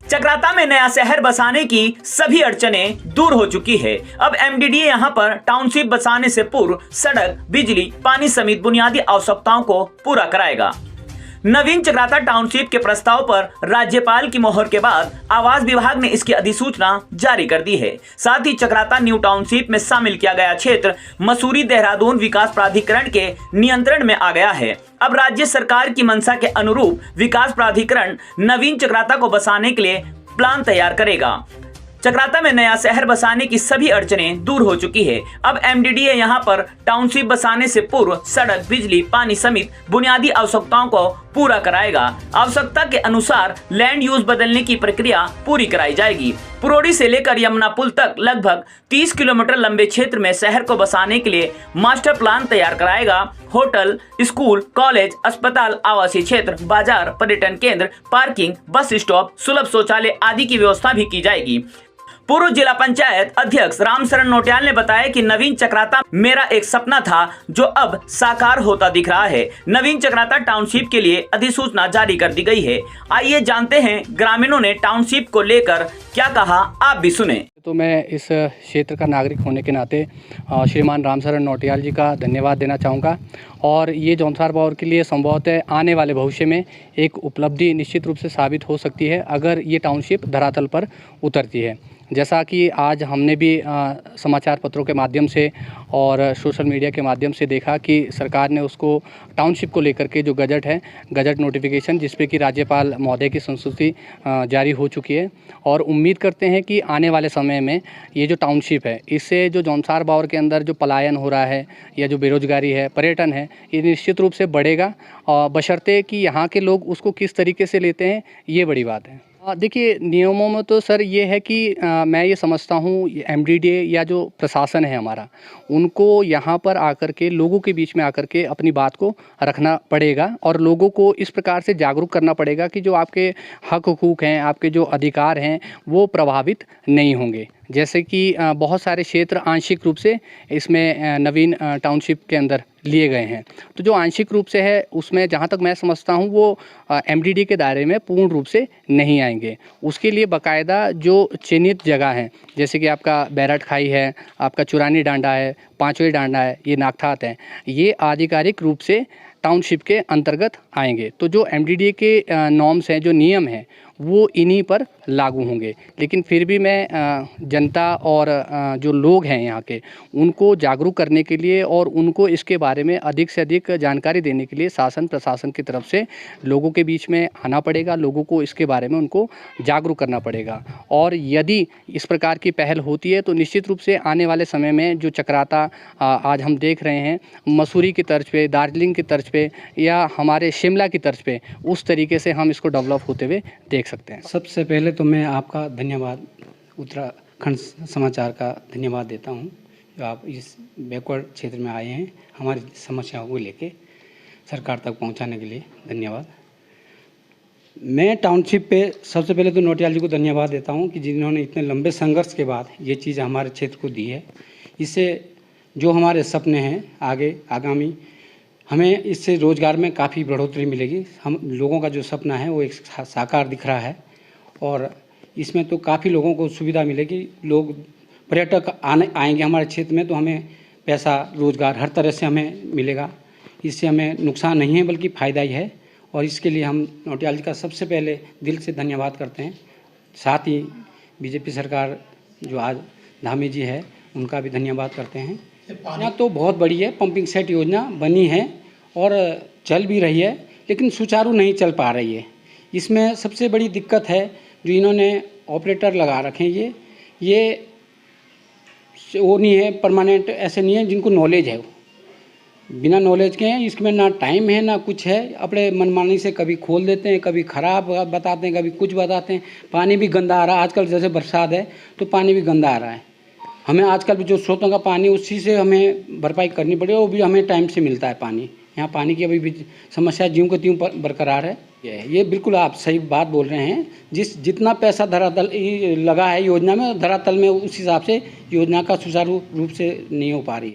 चकराता में नया शहर बसाने की सभी अड़चनें दूर हो चुकी है। अब एमडीडीए यहां पर टाउनशिप बसाने से पूर्व सड़क, बिजली, पानी समेत बुनियादी आवश्यकताओं को पूरा कराएगा। नवीन चकराता टाउनशिप के प्रस्ताव पर राज्यपाल की मोहर के बाद आवास विभाग ने इसकी अधिसूचना जारी कर दी है। साथ ही चकराता न्यू टाउनशिप में शामिल किया गया क्षेत्र मसूरी देहरादून विकास प्राधिकरण के नियंत्रण में आ गया है। अब राज्य सरकार की मंशा के अनुरूप विकास प्राधिकरण नवीन चकराता को बसाने के लिए प्लान तैयार करेगा। चकराता में नया शहर बसाने की सभी अड़चनें दूर हो चुकी है। अब एमडीडीए यहां पर टाउनशिप बसाने से पूर्व सड़क, बिजली, पानी समेत बुनियादी आवश्यकताओं को पूरा कराएगा। आवश्यकता के अनुसार लैंड यूज बदलने की प्रक्रिया पूरी कराई जाएगी। पुरोड़ी से लेकर यमुना पुल तक लगभग 30 किलोमीटर लंबे क्षेत्र में शहर को बसाने के लिए मास्टर प्लान तैयार कराएगा। होटल, स्कूल, कॉलेज, अस्पताल, आवासीय क्षेत्र, बाजार, पर्यटन केंद्र, पार्किंग, बस स्टॉप, सुलभ शौचालय आदि की व्यवस्था भी की जाएगी। पूर्व जिला पंचायत अध्यक्ष रामशरण नोटियाल ने बताया कि नवीन चकराता मेरा एक सपना था जो अब साकार होता दिख रहा है। नवीन चकराता टाउनशिप के लिए अधिसूचना जारी कर दी गई है। आइए जानते हैं ग्रामीणों ने टाउनशिप को लेकर क्या कहा, आप भी सुने। तो मैं इस क्षेत्र का नागरिक होने के नाते श्रीमान रामशरण नोटियाल जी का धन्यवाद देना चाहूँगा। और ये जौनसार बावर के लिए संभवतः आने वाले भविष्य में एक उपलब्धि निश्चित रूप से साबित हो सकती है अगर ये टाउनशिप धरातल पर उतरती है। जैसा कि आज हमने भी समाचार पत्रों के माध्यम से और सोशल मीडिया के माध्यम से देखा कि सरकार ने उसको टाउनशिप को लेकर के जो गजट है, गजट नोटिफिकेशन जिस पे कि राज्यपाल महोदय की संस्तुति जारी हो चुकी है। और उम्मीद करते हैं कि आने वाले समय में ये जो टाउनशिप है, इससे जो जौनसार बावर के अंदर जो पलायन हो रहा है या जो बेरोजगारी है, पर्यटन है, ये निश्चित रूप से बढ़ेगा। बशर्ते कि यहाँ के लोग उसको किस तरीके से लेते हैं, ये बड़ी बात है। देखिए, नियमों में तो सर ये है कि मैं ये समझता हूँ एमडीडीए या जो प्रशासन है हमारा, उनको यहाँ पर आकर के लोगों के बीच में आकर के अपनी बात को रखना पड़ेगा और लोगों को इस प्रकार से जागरूक करना पड़ेगा कि जो आपके हक हुकूक हैं, आपके जो अधिकार हैं, वो प्रभावित नहीं होंगे। जैसे कि बहुत सारे क्षेत्र आंशिक रूप से इसमें नवीन टाउनशिप के अंदर लिए गए हैं। तो जो आंशिक रूप से है उसमें जहाँ तक मैं समझता हूँ वो एमडीडी के दायरे में पूर्ण रूप से नहीं आएंगे। उसके लिए बाकायदा जो चिन्हित जगह हैं, जैसे कि आपका बैरट खाई है, आपका चुरानी डांडा है, पाँचवें डांडा है, ये नागठात है, ये आधिकारिक रूप से टाउनशिप के अंतर्गत आएंगे। तो जो एमडीडीए के नॉर्म्स हैं, जो नियम हैं, वो इन्हीं पर लागू होंगे। लेकिन फिर भी मैं जनता और जो लोग हैं यहाँ के, उनको जागरूक करने के लिए और उनको इसके बारे में अधिक से अधिक जानकारी देने के लिए शासन प्रशासन की तरफ से लोगों के बीच में आना पड़ेगा। लोगों को इसके बारे में उनको जागरूक करना पड़ेगा। और यदि इस प्रकार की पहल होती है तो निश्चित रूप से आने वाले समय में जो चकराता आज हम देख रहे हैं, मसूरी की तर्ज पे, दार्जिलिंग की तर्ज पे या हमारे शिमला की तर्ज पे, उस तरीके से हम इसको डेवलप होते हुए देख सकते हैं। सबसे पहले तो मैं आपका धन्यवाद, उत्तराखंड समाचार का धन्यवाद देता हूं, जो आप इस बैकवर्ड क्षेत्र में आए हैं हमारी समस्याओं को लेके सरकार तक पहुंचाने के लिए धन्यवाद। मैं टाउनशिप पे सबसे पहले तो नोटियाल जी को धन्यवाद देता हूं कि जिन्होंने इतने लंबे संघर्ष के बाद ये चीज़ हमारे क्षेत्र को दी है। इससे जो हमारे सपने हैं आगे आगामी, हमें इससे रोज़गार में काफ़ी बढ़ोतरी मिलेगी। हम लोगों का जो सपना है वो एक साकार दिख रहा है और इसमें तो काफ़ी लोगों को सुविधा मिलेगी। लोग पर्यटक आएंगे हमारे क्षेत्र में तो हमें पैसा, रोज़गार हर तरह से हमें मिलेगा। इससे हमें नुकसान नहीं है बल्कि फ़ायदा ही है और इसके लिए हम नोटियाल जी का सबसे पहले दिल से धन्यवाद करते हैं। साथ ही बीजेपी सरकार जो आज धामी जी है उनका भी धन्यवाद करते हैं। योजना तो बहुत बड़ी है, पंपिंग सेट योजना बनी है और चल भी रही है, लेकिन सुचारू नहीं चल पा रही है। इसमें सबसे बड़ी दिक्कत है जो इन्होंने ऑपरेटर लगा रखे हैं, ये वो नहीं है परमानेंट, ऐसे नहीं है जिनको नॉलेज है। बिना नॉलेज के हैं, इसमें ना टाइम है ना कुछ है, अपने मनमानी से कभी खोल देते हैं, कभी ख़राब बताते हैं, कभी कुछ बताते हैं। पानी भी गंदा आ रहा है आजकल, जैसे बरसात है तो पानी भी गंदा आ रहा है। हमें आजकल जो स्रोतों का पानी उसी से हमें भरपाई करनी पड़ेगी, वो भी हमें टाइम से मिलता है पानी। यहाँ पानी की अभी भी समस्या ज्यों को त्यों बरकरार है। ये बिल्कुल आप सही बात बोल रहे हैं। जितना पैसा धरातल लगा है योजना में, धरातल में उस हिसाब से योजना का सुचारू रूप से नहीं हो पा रही है।